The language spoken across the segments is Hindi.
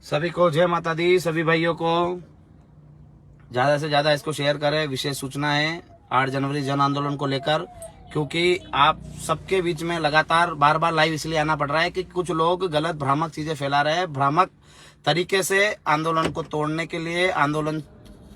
सभी को जय माता दी। सभी भाइयों को ज़्यादा से ज़्यादा इसको शेयर करें। विशेष सूचना है 8 जनवरी जन आंदोलन को लेकर, क्योंकि आप सबके बीच में लगातार बार बार लाइव इसलिए आना पड़ रहा है कि कुछ लोग गलत भ्रामक चीज़ें फैला रहे हैं। भ्रामक तरीके से आंदोलन को तोड़ने के लिए, आंदोलन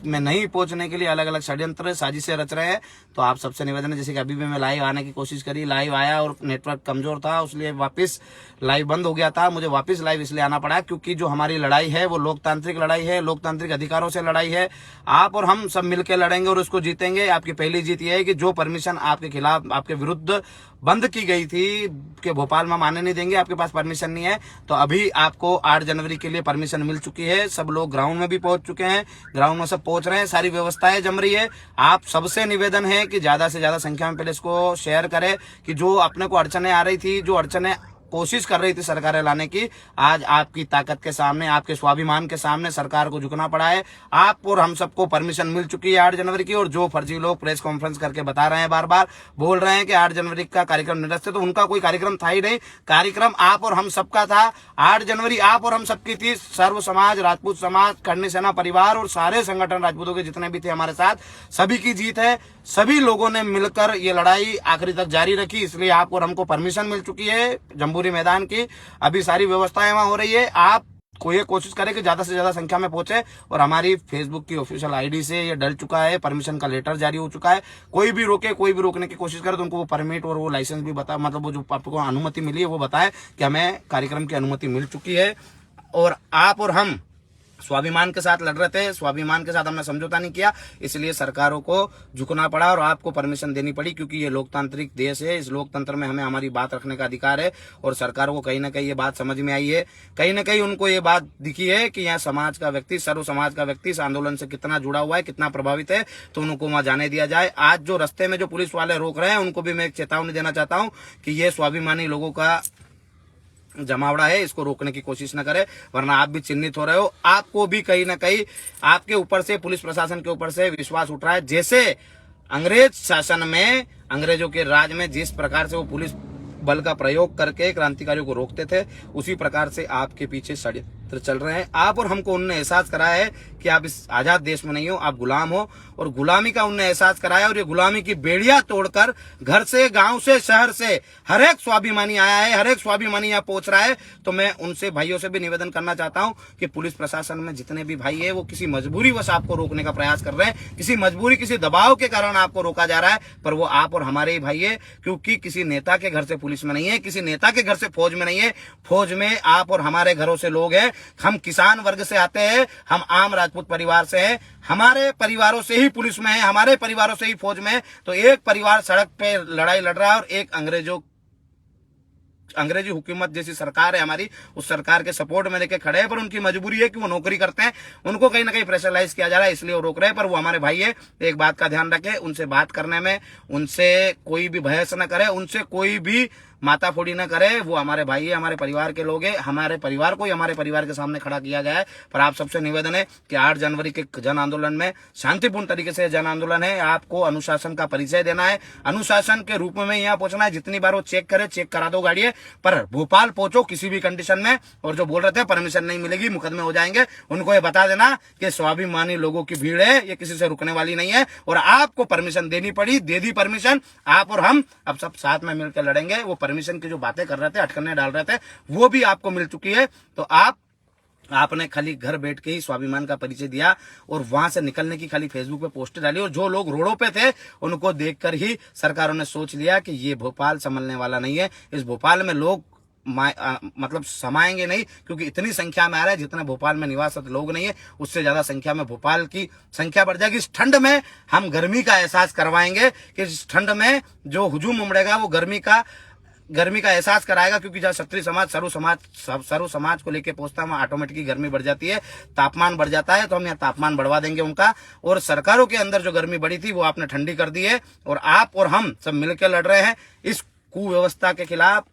में नहीं पहुंचने के लिए अलग अलग षड्यंत्र साजिशें रच रहे हैं। तो आप सबसे निवेदन है, जैसे कि अभी भी मैं लाइव आने की कोशिश करी, लाइव आया और नेटवर्क कमजोर था, इसलिए वापस लाइव बंद हो गया था। मुझे वापस लाइव इसलिए आना पड़ा क्योंकि जो हमारी लड़ाई है वो लोकतांत्रिक लड़ाई है, लोकतांत्रिक अधिकारों से लड़ाई है। आप और हम सब मिलकर लड़ेंगे और उसको जीतेंगे। आपकी पहली जीत यह है कि जो परमिशन आपके खिलाफ, आपके विरुद्ध बंद की गई थी कि भोपाल में हम आने नहीं देंगे, आपके पास परमिशन नहीं है, तो अभी आपको 8 जनवरी के लिए परमिशन मिल चुकी है। सब लोग ग्राउंड में भी पहुंच चुके हैं, ग्राउंड में सब पहुंच रहे हैं, सारी व्यवस्थाएं जम रही है। आप सबसे निवेदन है कि ज्यादा से ज्यादा संख्या में पहले इसको शेयर करें कि जो अपने को अड़चने आ रही थी, जो अड़चने कोशिश कर रही थी सरकारें लाने की, आज आपकी ताकत के सामने, आपके स्वाभिमान के सामने सरकार को झुकना पड़ा है। आप और हम सबको परमिशन मिल चुकी है 8 जनवरी की। और जो फर्जी लोग प्रेस कॉन्फ्रेंस करके बता रहे हैं, बार बार बोल रहे हैं कि 8 जनवरी का कार्यक्रम निरस्त है, तो उनका कोई कार्यक्रम था ही नहीं। कार्यक्रम आप और हम सबका था। 8 जनवरी आप और हम सबकी थी। सर्व समाज, राजपूत समाज, करनी सेना परिवार और सारे संगठन राजपूतों के जितने भी थे हमारे साथ, सभी की जीत है। सभी लोगों ने मिलकर ये लड़ाई आखिरी तक जारी रखी, इसलिए आप और हमको परमिशन मिल चुकी है जम्बूरी मैदान की। अभी सारी व्यवस्थाएं वहां हो रही है। आप को ये कोशिश करें कि ज्यादा से ज्यादा संख्या में पहुंचे। और हमारी फेसबुक की ऑफिशियल आईडी से ये डल चुका है, परमिशन का लेटर जारी हो चुका है। कोई भी रोके, कोई भी रोकने की कोशिश करे तो उनको वो परमिट और वो लाइसेंस भी बता, मतलब वो जो आपको अनुमति मिली है वो बताए कि हमें कार्यक्रम की अनुमति मिल चुकी है। और आप और हम स्वाभिमान के साथ लड़ रहे थे, स्वाभिमान के साथ हमने समझौता नहीं किया, इसलिए सरकारों को झुकना पड़ा और आपको परमिशन देनी पड़ी, क्योंकि ये लोकतांत्रिक देश है। इस लोकतंत्र में हमें हमारी बात रखने का अधिकार है। और सरकारों को कहीं ना कहीं ये बात समझ में आई है, कहीं ना कहीं उनको ये बात दिखी है कि यहाँ समाज का व्यक्ति, सर्व समाज का व्यक्ति इस आंदोलन से कितना जुड़ा हुआ है, कितना प्रभावित है, तो उनको वहां जाने दिया जाए। आज जो रास्ते में जो पुलिस वाले रोक रहे हैं, उनको भी मैं एक चेतावनी देना चाहता हूँ कि ये स्वाभिमानी लोगों का जमावड़ा है, इसको रोकने की कोशिश न करें, वरना आप भी चिन्हित हो रहे हो। आपको भी कहीं ना कहीं आपके ऊपर से, पुलिस प्रशासन के ऊपर से विश्वास उठ रहा है। जैसे अंग्रेज शासन में, अंग्रेजों के राज में जिस प्रकार से वो पुलिस बल का प्रयोग करके क्रांतिकारियों को रोकते थे, उसी प्रकार से आपके पीछे षड्यंत्र चल रहे हैं। आप और हमको उनने एहसास कराया है कि आप इस आजाद देश में नहीं हो, आप गुलाम हो, और गुलामी का उनने एहसास कराया। और ये गुलामी की बेड़ियां तोड़कर घर से, गांव से, शहर से हर एक स्वाभिमानी आया है, हर एक स्वाभिमानी यहाँ पहुंच रहा है। तो मैं उनसे, भाइयों से भी निवेदन करना चाहता हूं कि पुलिस प्रशासन में जितने भी भाई है, वो किसी मजबूरी वश आपको रोकने का प्रयास कर रहे हैं, किसी मजबूरी, किसी दबाव के कारण आपको रोका जा रहा है, पर वो आप और हमारे ही भाई है। क्योंकि किसी नेता के घर से पुलिस में नहीं है, किसी नेता के घर से फौज में नहीं है, फौज में आप और हमारे घरों से लोग हैं। हम किसान वर्ग से आते हैं, हम आम राजपूत परिवार से हैं, हमारे परिवारों से ही पुलिस में है, हमारे परिवारों से ही फौज में है। तो एक परिवार सड़क पे लड़ाई लड़ रहा है और एक अंग्रेजी हुकूमत जैसी सरकार है हमारी, उस सरकार के सपोर्ट में लेके खड़े हैं। पर उनकी मजबूरी है कि वो नौकरी करते हैं, उनको कहीं ना कहीं प्रेशराइज किया जा रहा है, इसलिए वो रोक रहे हैं। पर वो हमारे भाई है, एक बात का ध्यान रखें, उनसे बात करने में उनसे कोई भी बहस न करे, उनसे कोई भी माताफोड़ी न करे। वो हमारे भाई है, हमारे परिवार के लोग हैं, हमारे परिवार को ही हमारे परिवार के सामने खड़ा किया गया है। पर आप सबसे निवेदन है कि 8 जनवरी के जन आंदोलन में शांतिपूर्ण तरीके से जन आंदोलन है, आपको अनुशासन का परिचय देना है, अनुशासन के रूप में यहाँ पहुंचना है। जितनी बार वो चेक करे, चेक करा दो गाड़ी, पर भोपाल पहुंचो किसी भी कंडीशन में। और जो बोल रहे थे परमिशन नहीं मिलेगी, मुकदमे हो जाएंगे, उनको ये बता देना कि स्वाभिमानी लोगों की भीड़ है, ये किसी से रुकने वाली नहीं है। और आपको परमिशन देनी पड़ी, दे दी परमिशन। आप और हम अब सब साथ में मिलकर लड़ेंगे। वो परमिशन की जो बातें कर रहे थे, अटकने डाल रहे थे, वो भी आपको मिल चुकी है। तो आपने खाली घर बैठ के ही स्वाभिमान का परिचय दिया और वहां से निकलने की खाली फेसबुक पे पोस्ट डाली। और जो लोग रोडों पे थे, उनको देखकर ही सरकारों ने सोच लिया कि ये भोपाल संभलने वाला नहीं है, इस भोपाल में लोग मतलब समाएंगे नहीं, क्योंकि इतनी संख्या में आ रहा है, जितने भोपाल में निवासरत लोग नहीं है, उससे ज्यादा संख्या में भोपाल की संख्या बढ़ जाएगी। इस ठंड में हम गर्मी का एहसास करवाएंगे कि इस ठंड में जो हुजूम उमड़ेगा वो गर्मी का एहसास कराएगा। क्योंकि जब क्षत्रिय समाज, सर्व समाज को लेके पहुंचता है, वहां ऑटोमेटिकली गर्मी बढ़ जाती है, तापमान बढ़ जाता है। तो हम यहाँ तापमान बढ़वा देंगे उनका। और सरकारों के अंदर जो गर्मी बढ़ी थी, वो आपने ठंडी कर दी है। और आप और हम सब मिलकर लड़ रहे हैं इस कुव्यवस्था के खिलाफ,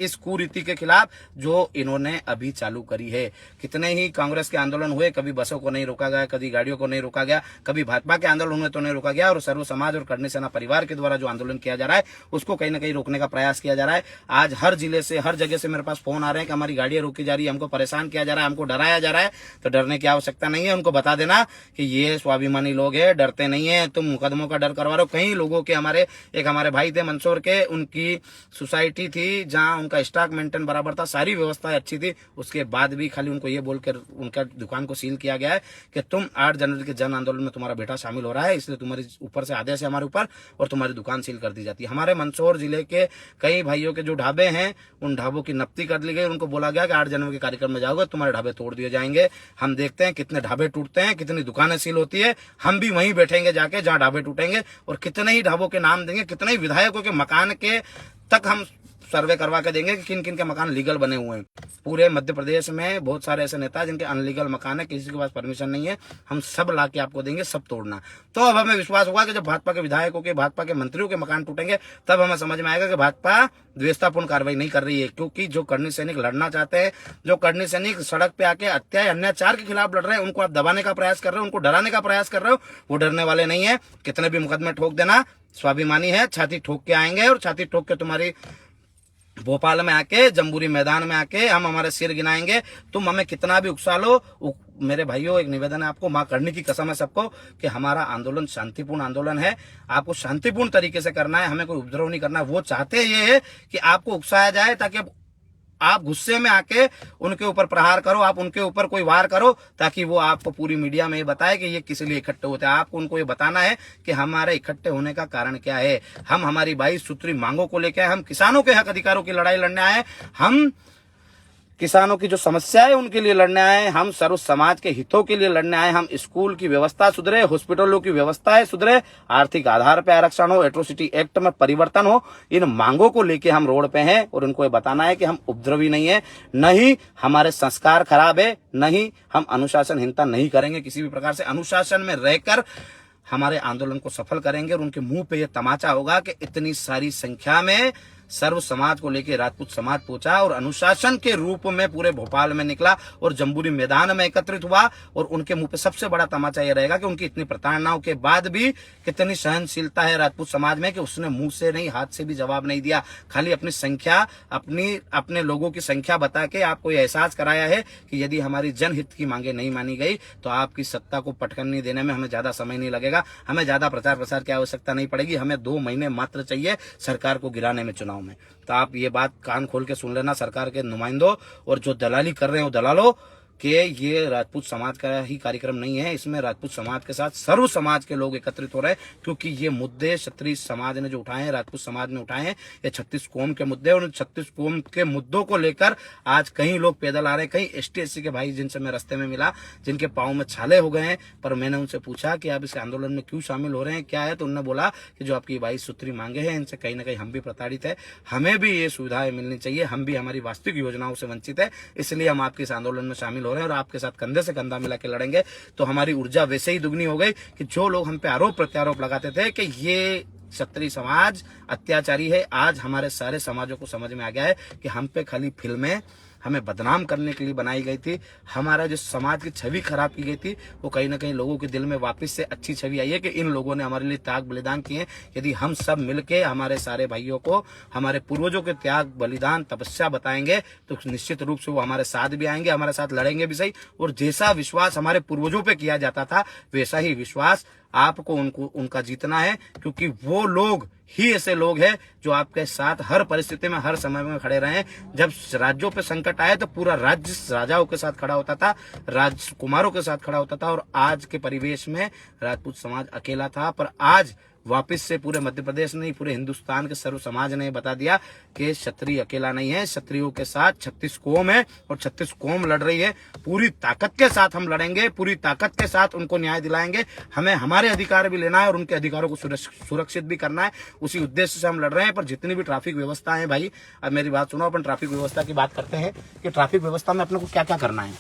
इस कुरीति के खिलाफ जो इन्होंने अभी चालू करी है। कितने ही कांग्रेस के आंदोलन हुए, कभी बसों को नहीं रोका गया, कभी गाड़ियों को नहीं रोका गया, कभी भाजपा के आंदोलन हुए तो नहीं रोका गया, और सर्व समाज और करनी सेना परिवार के द्वारा जो आंदोलन किया जा रहा है उसको कहीं ना कहीं रोकने का प्रयास किया जा रहा है। आज हर जिले से, हर जगह से मेरे पास फोन आ रहे हैं कि हमारी गाड़ियां रोकी जा रही है, हमको परेशान किया जा रहा है, हमको डराया जा रहा है। तो डरने की आवश्यकता नहीं है। उनको बता देना कि ये स्वाभिमानी लोग हैं, डरते नहीं है। तुम मुकदमों का डर करवा रहे हो। कई लोगों के, हमारे भाई थे मंदसौर के, उनकी सोसाइटी थी जहां उनका स्टॉक मेंटेन बराबर था, सारी व्यवस्थाएं अच्छी थी, उसके बाद भी खाली उनको ये बोलकर उनका दुकान को सील किया गया है कि तुम 8 जनवरी के जन आंदोलन में तुम्हारा बेटा शामिल हो रहा है, इसलिए तुम्हारे ऊपर से आदेश है हमारे ऊपर, और तुम्हारी दुकान सील कर दी जाती है। हमारे मंदसौर जिले के कई भाइयों के जो ढाबे हैं, उन ढाबों की नफ्ती कर ली गई। उनको बोला गया कि 8 जनवरी के कार्यक्रम में जाओगे तुम्हारे ढाबे तोड़ दिए जाएंगे। हम देखते हैं कितने ढाबे टूटते हैं, कितनी दुकानें सील होती है। हम भी वहीं बैठेंगे जाके जहां ढाबे टूटेंगे, और कितने ही ढाबों के नाम देंगे, कितने ही विधायकों के मकान के तक हम सर्वे करवा के देंगे कि किन किन के मकान लीगल बने हुए हैं। पूरे मध्य प्रदेश में बहुत सारे ऐसे नेता जिनके अनलीगल मकान है, किसी के पास परमिशन नहीं है, हम सब ला के आपको देंगे, सब तोड़ना। तो अब हमें विश्वास होगा कि जब भाजपा के विधायकों के, भाजपा के मंत्रियों के मकान टूटेंगे, तब हमें समझ में आएगा कि भाजपा द्वेषतापूर्ण कार्रवाई नहीं कर रही है। क्योंकि जो करनी सैनिक लड़ना चाहते हैं, जो करनी सैनिक सड़क पे आके अत्याचार अन्याचार के खिलाफ लड़ रहे हैं, उनको आप दबाने का प्रयास कर रहे हो, उनको डराने का प्रयास कर रहे हो, वो डरने वाले नहीं है। कितने भी मुकदमे ठोक देना, स्वाभिमानी है, छाती ठोक के आएंगे, और छाती ठोक के तुम्हारी भोपाल में आके, जम्बूरी मैदान में आके हम हमारे सिर गिनाएंगे। तुम हमें कितना भी उकसा लो। मेरे भाइयों, एक निवेदन है आपको, मां करने की कसम है सबको, कि हमारा आंदोलन शांतिपूर्ण आंदोलन है। आपको शांतिपूर्ण तरीके से करना है, हमें कोई उपद्रव नहीं करना है। वो चाहते ये है कि आपको उकसाया जाए, ताकि आप गुस्से में आके उनके ऊपर प्रहार करो, आप उनके ऊपर कोई वार करो, ताकि वो आपको पूरी मीडिया में ये बताए कि ये किस लिए इकट्ठे होते हैं। आपको उनको ये बताना है कि हमारे इकट्ठे होने का कारण क्या है। हम हमारी 22 सूत्री मांगों को लेकर, हम किसानों के हक अधिकारों की लड़ाई लड़ने आए, हम किसानों की जो समस्या है उनके लिए लड़ने आए, हम सर्व समाज के हितों के लिए लड़ने आए। हम स्कूल की व्यवस्था सुधरे, हॉस्पिटलों की व्यवस्था है सुधरे, आर्थिक आधार पर आरक्षण हो, एट्रोसिटी एक्ट में परिवर्तन हो, इन मांगों को लेके हम रोड पे हैं। और उनको ये बताना है कि हम उपद्रवी नहीं है, नहीं हमारे संस्कार खराब है, नहीं हम अनुशासनहीनता नहीं करेंगे। किसी भी प्रकार से अनुशासन में रहकर हमारे आंदोलन को सफल करेंगे। और उनके मुंह पे ये तमाचा होगा कि इतनी सारी संख्या में सर्व समाज को लेकर राजपूत समाज पहुंचा, और अनुशासन के रूप में पूरे भोपाल में निकला, और जम्बूरी मैदान में एकत्रित हुआ। और उनके मुंह पे सबसे बड़ा तमाचा यह रहेगा कि उनकी इतनी प्रताड़नाओं के बाद भी कितनी सहनशीलता है राजपूत समाज में, कि उसने मुंह से नहीं, हाथ से भी जवाब नहीं दिया। खाली अपनी संख्या, अपने लोगों की संख्या बता के आपको यह एहसास कराया है कि यदि हमारी जनहित की मांगे नहीं मानी गई तो आपकी सत्ता को पटकनी देने में हमें ज्यादा समय नहीं लगेगा, हमें ज्यादा प्रचार प्रसार की आवश्यकता नहीं पड़ेगी, हमें 2 महीने मात्र चाहिए सरकार को गिराने में, चुनाव में। तो आप ये बात कान खोल के सुन लेना, सरकार के नुमाइंदों और जो दलाली कर रहे हो दलालों, कि ये राजपूत समाज का ही कार्यक्रम नहीं है, इसमें राजपूत समाज के साथ सर्व समाज के लोग एकत्रित हो रहे हैं। क्योंकि ये मुद्दे क्षत्रिय समाज ने जो उठाए हैं, राजपूत समाज ने उठाए हैं, ये 36 कौम के मुद्दे, और 36 कौम के मुद्दों को लेकर आज कई लोग पैदल आ रहे हैं। कई ST-SC के भाई जिनसे मैं रास्ते में मिला, जिनके पाँव में छाले हो गए हैं, पर मैंने उनसे पूछा कि आप इस आंदोलन में क्यों शामिल हो रहे हैं, क्या है, तो उन्होंने बोला कि जो आपकी 22 सूत्री मांगे हैं, इनसे कहीं ना कहीं हम भी प्रताड़ित है, हमें भी ये सुविधाएं मिलनी चाहिए, हम भी हमारी वास्तविक योजनाओं से वंचित है, इसलिए हम आपके इस आंदोलन में शामिल हो रहे हैं और आपके साथ कंधे से कंधा मिला के लड़ेंगे। तो हमारी ऊर्जा वैसे ही दुगनी हो गई कि जो लोग हम पे आरोप प्रत्यारोप लगाते थे कि ये क्षत्रिय समाज अत्याचारी है, आज हमारे सारे समाजों को समझ में आ गया है कि हम पे खाली फिल्में हमें बदनाम करने के लिए बनाई गई थी। हमारा जो समाज की छवि खराब की गई थी, वो कहीं ना कहीं लोगों के दिल में वापस से अच्छी छवि आई है कि इन लोगों ने हमारे लिए त्याग बलिदान किए। यदि हम सब मिलके हमारे सारे भाइयों को हमारे पूर्वजों के त्याग बलिदान तपस्या बताएंगे तो निश्चित रूप से वो हमारे साथ भी आएंगे, हमारे साथ लड़ेंगे भी सही। और जैसा विश्वास हमारे पूर्वजों पे किया जाता था, वैसा ही विश्वास आपको उनका जीतना है, क्योंकि वो लोग ही ऐसे लोग हैं जो आपके साथ हर परिस्थिति में, हर समय में खड़े रहे। जब राज्यों पे संकट आए तो पूरा राज्य राजाओं के साथ खड़ा होता था, राजकुमारों के साथ खड़ा होता था, और आज के परिवेश में राजपूत समाज अकेला था। पर आज वापस से पूरे मध्य प्रदेश नहीं, पूरे हिंदुस्तान के सर्व समाज ने बता दिया कि क्षत्रिय अकेला नहीं है, क्षत्रियों के साथ 36 कौम है और 36 कौम लड़ रही है। पूरी ताकत के साथ हम लड़ेंगे, पूरी ताकत के साथ उनको न्याय दिलाएंगे। हमें हमारे अधिकार भी लेना है और उनके अधिकारों को सुरक्षित भी करना है, उसी उद्देश्य से हम लड़ रहे हैं। पर जितनी भी ट्रैफिक व्यवस्था है भाई, अब मेरी बात सुनो, अपन ट्रैफिक व्यवस्था की बात करते हैं कि ट्रैफिक व्यवस्था में अपने को क्या क्या करना है।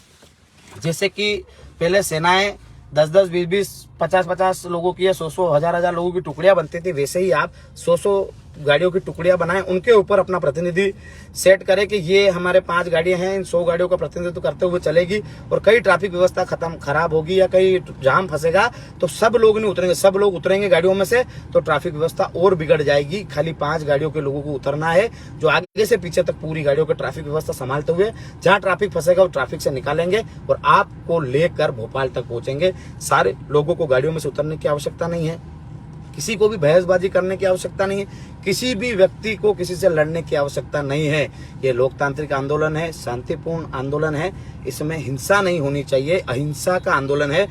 जैसे कि पहले सेनाएं 10-10, 20-20, 50-50 लोगों की या 100-100, 1000-1000 लोगों की टुकड़ियां बनती थी, वैसे ही आप 100-100 गाड़ियों की टुकड़ियां बनाए, उनके ऊपर अपना प्रतिनिधि सेट करे कि ये हमारे 5 गाड़ियां हैं, इन 100 गाड़ियों का प्रतिनिधित्व करते हुए चलेगी। और कई ट्रैफिक व्यवस्था खराब होगी या कहीं जाम फंसेगा तो सब लोग नहीं उतरेंगे, सब लोग उतरेंगे गाड़ियों में से तो ट्रैफिक व्यवस्था और बिगड़ जाएगी। खाली 5 गाड़ियों के लोगों को उतरना है जो आगे से पीछे तक पूरी गाड़ियों की ट्रैफिक व्यवस्था संभालते हुए जहां ट्रैफिक फंसेगा वो ट्रैफिक से निकालेंगे और आपको लेकर भोपाल तक पहुंचेंगे। सारे लोगों को गाड़ियों में से उतरने की आवश्यकता नहीं है, किसी को भी बहसबाजी करने की आवश्यकता नहीं है, किसी भी व्यक्ति को किसी से लड़ने की आवश्यकता नहीं है। ये लोकतांत्रिक आंदोलन है, शांतिपूर्ण आंदोलन है, इसमें हिंसा नहीं होनी चाहिए, अहिंसा का आंदोलन है।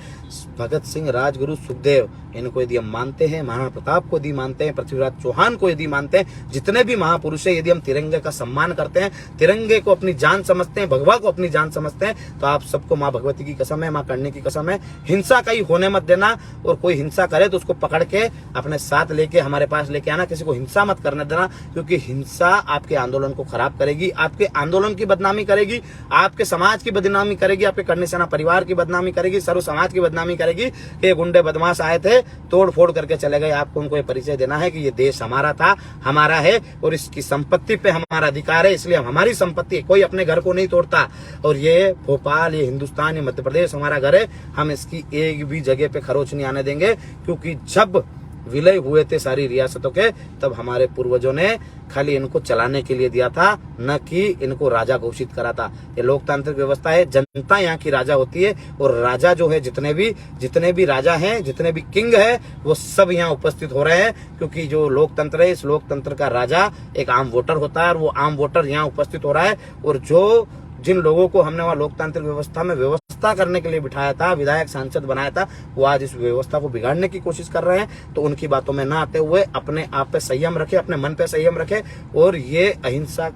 भगत सिंह, राजगुरु, सुखदेव, इनको यदि हम मानते हैं, महाराणा प्रताप को यदि मानते हैं, पृथ्वीराज चौहान को यदि मानते हैं, जितने भी महापुरुष है, यदि हम तिरंगे का सम्मान करते हैं, तिरंगे को अपनी जान समझते हैं, भगवा को अपनी जान समझते हैं, तो आप सबको माँ भगवती की कसम है, माँ करने की कसम है, हिंसा कहीं होने मत देना। और कोई हिंसा करे तो उसको पकड़ के अपने साथ लेके हमारे पास लेके आना, किसी को हिंसा मत करने देना, क्योंकि हिंसा आपके आंदोलन को खराब करेगी, आपके आंदोलन की बदनामी करेगी, आपके समाज की बदनामी करेगी, आपके करनी सेना परिवार की बदनामी करेगी, सर्व समाज की बदनामी करेगी कि ये गुंडे बदमाश आए थे, तोड़ फोड़ करके चले गए। आपको उनको ये परिचय देना है कि ये देश हमारा था, हमारा है और इसकी संपत्ति पे हमारा अधिकार है, इसलिए हमारी संपत्ति, कोई अपने घर को नहीं तोड़ता। और ये भोपाल, ये हिंदुस्तान, ये मध्य प्रदेश हमारा घर है, हम इसकी एक भी जगह पे खरोच नहीं आने देंगे। क्योंकि जब विलय हुए थे सारी रियासतों के, तब हमारे पूर्वजों ने खाली इनको चलाने के लिए दिया था, न कि इनको राजा घोषित करा था। ये लोकतांत्रिक व्यवस्था है, जनता यहाँ की राजा होती है और राजा जो है, जितने भी राजा हैं, जितने भी किंग है, वो सब यहाँ उपस्थित हो रहे हैं। क्योंकि जो लोकतंत्र है, इस लोकतंत्र का राजा एक आम वोटर होता है और वो आम वोटर यहाँ उपस्थित हो रहा है। और जो जिन लोगों को हमने वहाँ लोकतांत्रिक व्यवस्था में व्यवस्था करने के लिए बिठाया था, विधायक सांसद बनाया था, वो आज इस व्यवस्था को बिगाड़ने की कोशिश कर रहे हैं। तो उनकी बातों में ना आते हुए अपने आप पे संयम रखे, अपने मन पे संयम रखे। और ये अहिंसा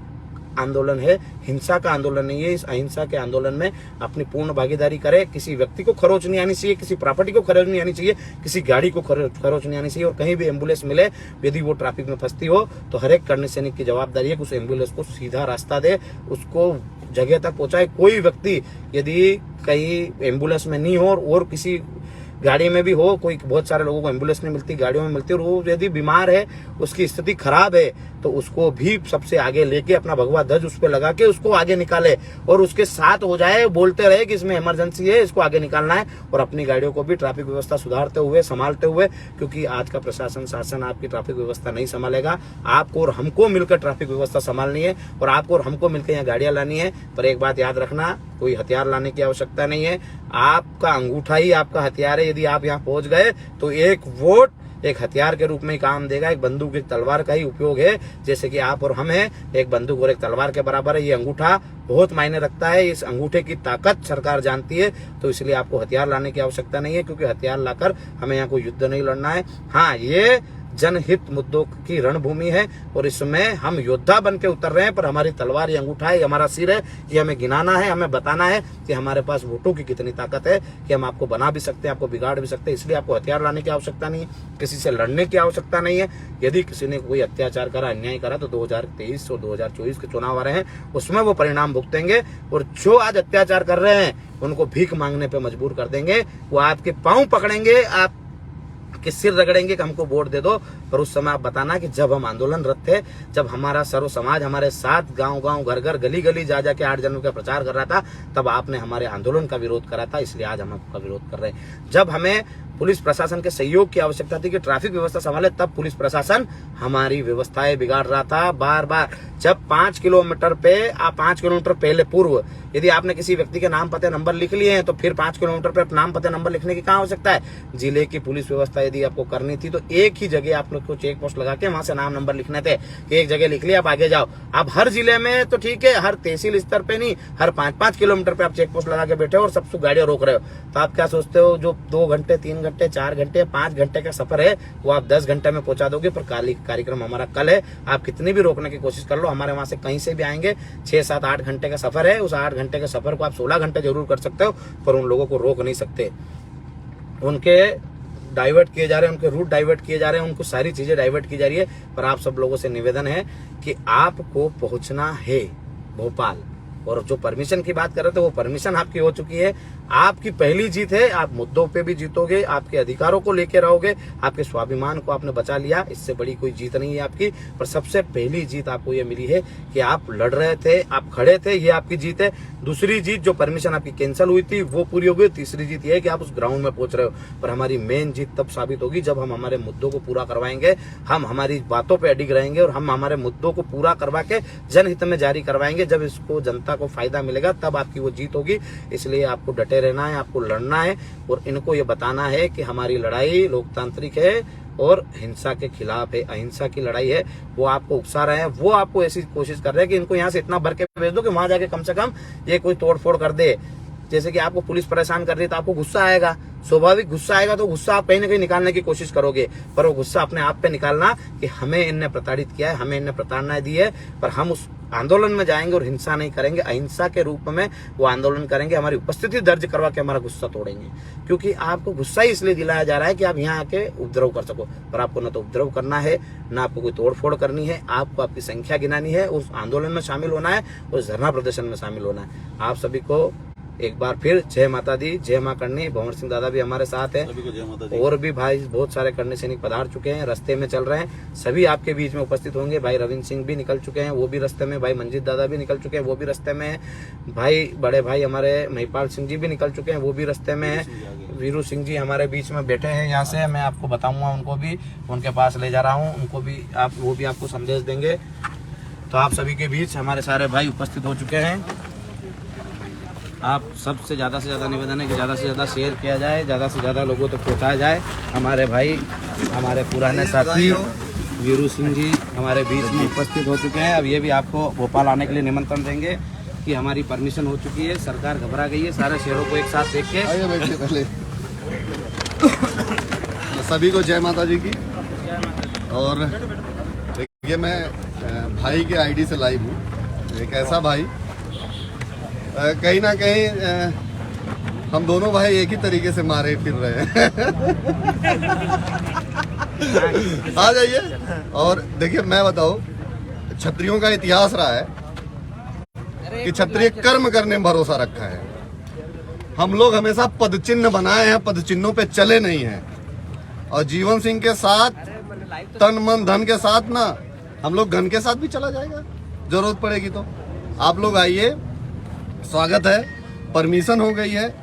आंदोलन है, हिंसा का आंदोलन नहीं है। इस अहिंसा के आंदोलन में अपनी पूर्ण भागीदारी करे। किसी व्यक्ति को खरोच नहीं आनी चाहिए, किसी प्रॉपर्टी को खरोच नहीं आनी चाहिए, किसी गाड़ी को खरोच नहीं आनी चाहिए। और कहीं भी एम्बुलेंस मिले, यदि वो ट्रैफिक में फंसती हो, तो हर एक करनी सैनिक की जवाबदारी है कि उस एम्बुलेंस को सीधा रास्ता दे, उसको जगह तक पहुंचाए। कोई व्यक्ति यदि कहीं एम्बुलेंस में नहीं हो और किसी गाड़ी में भी हो, कोई बहुत सारे लोगों को एम्बुलेंस नहीं मिलती, गाड़ियों में मिलती है, और वो यदि बीमार है, उसकी स्थिति खराब है, तो उसको भी सबसे आगे लेके अपना भगवा ध्वज उस पर लगा के उसको आगे निकाले और उसके साथ हो जाए, बोलते रहे कि इसमें इमरजेंसी है, इसको आगे निकालना है। और अपनी गाड़ियों को भी ट्रैफिक व्यवस्था सुधारते हुए, संभालते हुए, क्योंकि आज का प्रशासन, शासन आपकी ट्रैफिक व्यवस्था नहीं संभालेगा। आपको और हमको मिलकर ट्रैफिक व्यवस्था संभालनी है और आपको और हमको मिलकर यहाँ गाड़ियां लानी है। पर एक बात याद रखना, कोई हथियार लाने की आवश्यकता नहीं है, आपका अंगूठा ही आपका हथियार है। यदि आप यहाँ पहुंच गए तो एक वोट एक हथियार के रूप में ही काम देगा। एक बंदूक, एक तलवार का ही उपयोग है, जैसे कि आप और हम हैं, एक बंदूक और एक तलवार के बराबर है। ये अंगूठा बहुत मायने रखता है, इस अंगूठे की ताकत सरकार जानती है। तो इसलिए आपको हथियार लाने की आवश्यकता नहीं है, क्योंकि हथियार लाकर हमें यहाँ कोई युद्ध नहीं लड़ना है। हाँ, ये जनहित मुद्दों की रणभूमि है और इसमें हम योद्धा बन के उतर रहे हैं। पर हमारी तलवार, ये अंगूठा है, ये हमारा सिर है, ये हमें गिनाना है, हमें बताना है कि हमारे पास वोटों की कितनी ताकत है, कि हम आपको बना भी सकते हैं, आपको बिगाड़ भी सकते हैं। इसलिए आपको हथियार लाने की आवश्यकता नहीं है, किसी से लड़ने की आवश्यकता नहीं है। यदि किसी ने कोई अत्याचार करा, अन्याय करा, तो 2023 और 2024 के चुनाव आ रहे हैं, उसमें वो परिणाम भुगतेंगे। और जो आज अत्याचार कर रहे हैं उनको भीख मांगने पर मजबूर कर देंगे। वो आपके पांव पकड़ेंगे, आप कि सिर रगड़ेंगे कि हमको वोट दे दो। पर उस समय आप बताना कि जब हम आंदोलनरत थे, जब हमारा सर्व समाज हमारे साथ गांव गांव, घर घर, गली गली जा जाके 8 जनवरी का प्रचार कर रहा था, तब आपने हमारे आंदोलन का विरोध करा था। इसलिए आज हम आपका विरोध कर रहे हैं। जब हमें पुलिस प्रशासन के सहयोग की आवश्यकता थी कि ट्रैफिक व्यवस्था संभाले, तब पुलिस प्रशासन हमारी व्यवस्थाएं बिगाड़ रहा था बार बार। जब 5 किलोमीटर पहले पूर्व यदि आपने किसी व्यक्ति के नाम पते नंबर लिख लिए हैं, तो फिर 5 किलोमीटर पे नाम पते नंबर लिखने की कहाँ आवश्यकता है। जिले की पुलिस व्यवस्था यदि आपको करनी थी तो एक ही जगह आप लोग को चेक पोस्ट लगा के वहां से नाम नंबर लिखने थे कि एक जगह लिख लिया, आप आगे जाओ। अब हर जिले में तो ठीक है, हर तहसील स्तर पे नहीं, हर 5-5 किलोमीटर पे आप चेक पोस्ट लगा के बैठे हो और सबसे गाड़ियां रोक रहे हो। तो आप क्या सोचते हो, जो 2 घंटे, 3 घंटे, 4 घंटे, 5 घंटे का सफर है, वो आप 10 घंटे में पहुंचा दोगे। पर कार्यक्रम हमारा कल है, आप कितनी भी रोकने की कोशिश कर लो, हमारे वहां से कहीं से भी आएंगे। 6, 7, 8 घंटे का सफर है, उस 8 घंटे के सफर को आप 16 घंटे जरूर कर सकते हो, पर उन लोगों को रोक नहीं सकते। उनके डाइवर्ट किए जा रहे हैं, उनके रूट डाइवर्ट किए जा रहे हैं, उनको सारी चीजें डाइवर्ट की जा रही है। पर आप सब लोगों से निवेदन है कि आपको पहुंचना है भोपाल, और जो परमिशन की बात कर रहे थे वो परमिशन आपकी हो चुकी है। आपकी पहली जीत है, आप मुद्दों पे भी जीतोगे, आपके अधिकारों को लेकर रहोगे, आपके स्वाभिमान को आपने बचा लिया। इससे बड़ी कोई जीत नहीं है आपकी। पर सबसे पहली जीत आपको ये मिली है कि आप लड़ रहे थे, आप खड़े थे, ये आपकी जीत है। दूसरी जीत जो परमिशन आपकी कैंसिल हुई थी वो पूरी हो गई। तीसरी जीत ये है कि आप उस ग्राउंड में पहुंच रहे हो। पर हमारी मेन जीत तब साबित होगी जब हम हमारे मुद्दों को पूरा करवाएंगे, हम हमारी बातों पे अडिग रहेंगे और हम हमारे मुद्दों को पूरा करवा के जनहित में जारी करवाएंगे। जब इसको जनता को फायदा मिलेगा तब आपकी वो जीत होगी। इसलिए आपको डटे रहना है, आपको लड़ना है और इनको ये बताना है कि हमारी लड़ाई लोकतांत्रिक है और हिंसा के खिलाफ है, अहिंसा की लड़ाई है। वो आपको उकसा रहे हैं, वो आपको ऐसी कोशिश कर रहे हैं कि इनको यहाँ से इतना भर के भेज दो कि वहां जाके कम से कम ये कोई तोड़फोड़ कर दे। जैसे कि आपको पुलिस परेशान कर रही है तो आपको गुस्सा आएगा, स्वाभाविक गुस्सा आएगा, तो गुस्सा आप कहीं ना कहीं निकालने की कोशिश करोगे। पर वो गुस्सा अपने आप पे निकालना कि हमें इनने प्रताड़ित किया है, हमें इनने प्रताड़ना दी है, पर हम उस आंदोलन में जाएंगे और हिंसा नहीं करेंगे, अहिंसा के रूप में वो आंदोलन करेंगे। हमारी उपस्थिति दर्ज करवा के हमारा गुस्सा तोड़ेंगे। क्योंकि आपको गुस्सा ही इसलिए दिलाया जा रहा है कि आप यहाँ आके उपद्रव कर सको। पर आपको न तो उपद्रव करना है, ना आपको कोई तोड़फोड़ करनी है। आपको आपकी संख्या गिनानी है, उस आंदोलन में शामिल होना है, उस धरना प्रदर्शन में शामिल होना है। आप सभी को एक बार फिर जय माता दी, जय मां करनी। भंवर सिंह दादा भी हमारे साथ हैं और भी भाई बहुत सारे करने सैनिक पधार चुके हैं, रास्ते में चल रहे हैं। सभी आपके बीच में उपस्थित होंगे। भाई रविंद्र सिंह भी निकल चुके हैं, वो भी रास्ते में। भाई मंजीत दादा भी निकल चुके हैं, वो भी रास्ते में है। भाई बड़े भाई हमारे महिपाल सिंह जी भी निकल चुके हैं, वो भी रास्ते में है। वीरू सिंह जी हमारे बीच में बैठे हैं। यहाँ से मैं आपको बताऊंगा, उनको भी उनके पास ले जा रहा हूँ, उनको भी वो भी आपको संदेश देंगे। तो आप सभी के बीच हमारे सारे भाई उपस्थित हो चुके हैं। आप सबसे ज़्यादा निवेदन है कि ज़्यादा से ज़्यादा शेयर किया जाए, ज़्यादा से ज़्यादा लोगों तक पहुँचाया जाए। हमारे भाई, हमारे पुराने साथी वीरू सिंह जी हमारे बीच में उपस्थित हो चुके हैं। अब ये भी आपको भोपाल आने के लिए निमंत्रण देंगे कि हमारी परमिशन हो चुकी है, सरकार घबरा गई है। सारे शेयरों को एक साथ देख के पहले सभी को जय माता जी की। और देखिए मैं भाई के आईडी से लाइव हूँ। एक ऐसा भाई कहीं ना कहीं हम दोनों भाई एक ही तरीके से मारे फिर रहे हैं। आ जाइए। और देखिए मैं बताऊं, क्षत्रियों का इतिहास रहा है कि क्षत्रिय कर्म करने में भरोसा रखा है। हम लोग हमेशा पद चिन्ह बनाए हैं, पद चिन्हों पे चले नहीं हैं। और जीवन सिंह के साथ तन मन धन के साथ ना, हम लोग घन के साथ भी चला जाएगा जरूरत पड़ेगी तो। आप लोग आइए, स्वागत है, परमिशन हो गई है।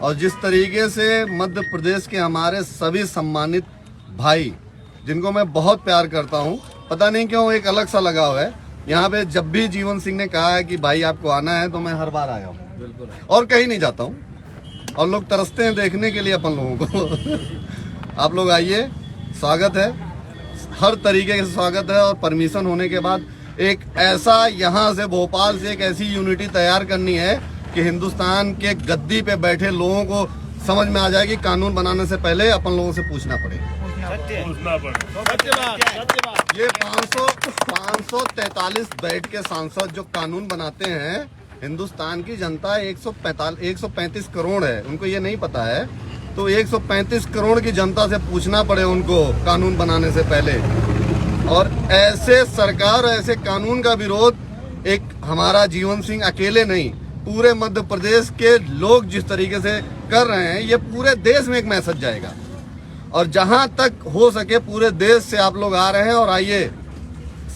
और जिस तरीके से मध्य प्रदेश के हमारे सभी सम्मानित भाई, जिनको मैं बहुत प्यार करता हूं, पता नहीं क्यों एक अलग सा लगाव है यहाँ पे। जब भी जीवन सिंह ने कहा है कि भाई आपको आना है तो मैं हर बार आया हूँ और कहीं नहीं जाता हूँ। और लोग तरसते हैं देखने के लिए अपन लोगों को। आप लोग आइए, स्वागत है, हर तरीके से स्वागत है। और परमिशन होने के बाद एक ऐसा यहाँ से भोपाल से एक ऐसी यूनिटी तैयार करनी है कि हिंदुस्तान के गद्दी पे बैठे लोगों को समझ में आ जाए कि कानून बनाने से पहले अपन लोगों से पूछना पड़ेगा। ये 543 बेड के सांसद जो कानून बनाते हैं, हिंदुस्तान की जनता 135 करोड़ है, उनको ये नहीं पता है। तो 135 करोड़ की जनता से पूछना पड़े उनको कानून बनाने से पहले। और ऐसे सरकार, ऐसे कानून का विरोध एक हमारा जीवन सिंह अकेले नहीं, पूरे मध्य प्रदेश के लोग जिस तरीके से कर रहे हैं, ये पूरे देश में एक मैसेज जाएगा। और जहां तक हो सके पूरे देश से आप लोग आ रहे हैं। और आइए,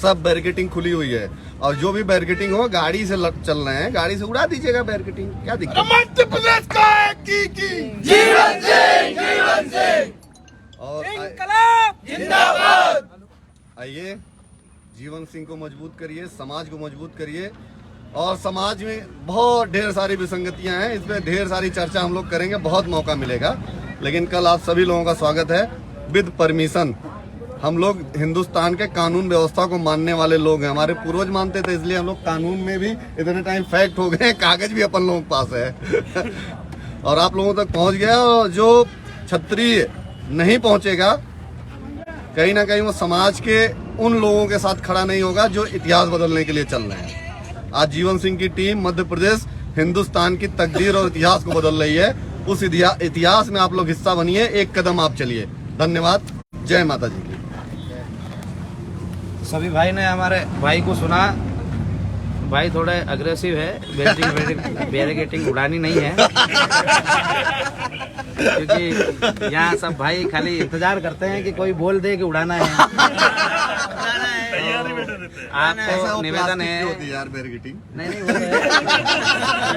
सब बैरिकेटिंग खुली हुई है और जो भी बैरिकेटिंग हो गाड़ी से चल रहे हैं, गाड़ी से उड़ा दीजिएगा बैरिकेटिंग, क्या दिक्कत है। मध्य प्रदेश का जीवन सिंह और जिंदाबाद। आइए, जीवन सिंह को मजबूत करिए, समाज को मजबूत करिए। और समाज में बहुत ढेर सारी विसंगतियां हैं, इस पे ढेर सारी चर्चा हम लोग करेंगे, बहुत मौका मिलेगा। लेकिन कल आप सभी लोगों का स्वागत है विद परमिशन। हम लोग हिंदुस्तान के कानून व्यवस्था को मानने वाले लोग हैं, हमारे पूर्वज मानते थे, इसलिए हम लोग कानून में भी इतने टाइम फैक्ट हो गए, कागज भी अपन लोगों के पास है। और आप लोगों तक पहुंच गया। और जो क्षत्रिय नहीं पहुंचेगा, कहीं ना कहीं वो समाज के उन लोगों के साथ खड़ा नहीं होगा जो इतिहास बदलने के लिए चल रहे हैं। आज जीवन सिंह की टीम मध्य प्रदेश हिंदुस्तान की तकदीर और इतिहास को बदल रही है। उस इतिहास में आप लोग हिस्सा बनिए, एक कदम आप चलिए। धन्यवाद, जय माता जी की। सभी भाई ने हमारे भाई को सुना, भाई थोड़े अग्रेसिव है, बैरिकेटिंग उड़ानी नहीं है क्योंकि यहाँ सब भाई खाली इंतजार करते हैं कि कोई बोल दे कि उड़ाना है। आपको निवेदन है, होती है यार बैरिकेटिंग। नहीं वो तो है।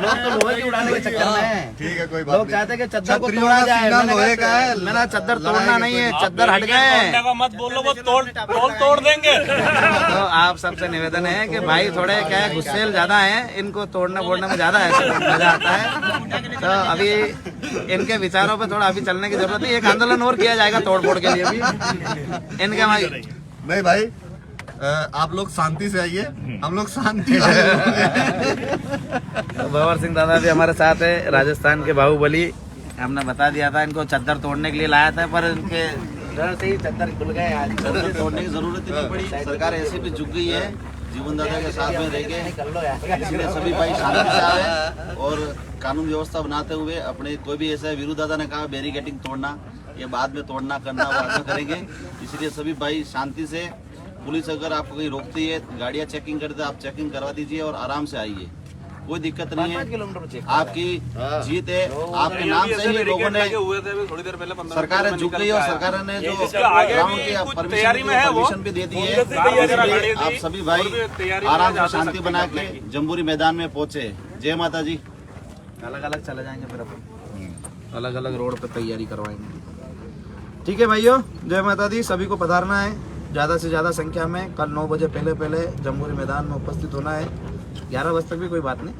लोग तो लोहे की उड़ाने के चक्कर में हैं। ठीक है, कोई बात लोग नहीं। चाहते हैं कि चद्दर को छतरियों तोड़ा का जाए। सीना मैंने लोहे का है, कहा, मेरा चद्दर तोड़ना नहीं है, चद्दर हट गए। तोड़ने का मत बोलो, वो तोड़ देंगे। तो आप सबसे निवेदन है कि भाई थोड़े क्या है, गुस्सेल ज्यादा है, इनको तोड़ने फोड़ने में ज्यादा मजा आता है। तो अभी इनके विचारों पे थोड़ा अभी चलने की जरूरत है। एक आंदोलन और किया जाएगा तोड़ फोड़ के लिए भी इनके भाई। नहीं भाई, आप लोग शांति से आइए, हम लोग शांति तो भंवर सिंह दादा भी हमारे साथ है, राजस्थान के बाहुबली। हमने बता दिया था इनको चद्दर तोड़ने के लिए लाया था, पर इनके घर से ही चद्दर खुल गए। आज तोड़ने की जरूरत ही नहीं पड़ी। सरकार ऐसे भी झुक गई है जीवन दादा के साथ में रह के, इसलिए सभी भाई शांति से आए और कानून व्यवस्था बनाते हुए अपने कोई भी ऐसा वीरू दादा ने कहा बैरिकेटिंग तोड़ना, ये बाद में तोड़ना करना वो आगे करेंगे। इसलिए सभी भाई शांति से, पुलिस अगर आपको कहीं रोकती है, गाड़ियाँ चेकिंग करते हैं, आप चेकिंग करवा दीजिए और आराम से आइए, कोई दिक्कत नहीं है। आपकी जीत है, आपके नाम से ही लोगों ने, थोड़ी देर पहले सरकार झुक गई और सरकार ने जो आगे ग्राउंड भी की कुछ तैयारी में है, वो परमिशन भी दे दी है। इसलिए आप सभी भाई आराम से शांति बना के जम्बूरी मैदान में पहुंचे। जय माता जी। अलग अलग चले जाएंगे, फिर अपन अलग अलग रोड पे तैयारी करवाएंगे। ठीक है भाइयों, जय माता दी। सभी को पधारना है ज़्यादा से ज़्यादा संख्या में। कल 9 बजे पहले जम्बूरी मैदान में उपस्थित होना है। 11 बजे तक भी कोई बात नहीं।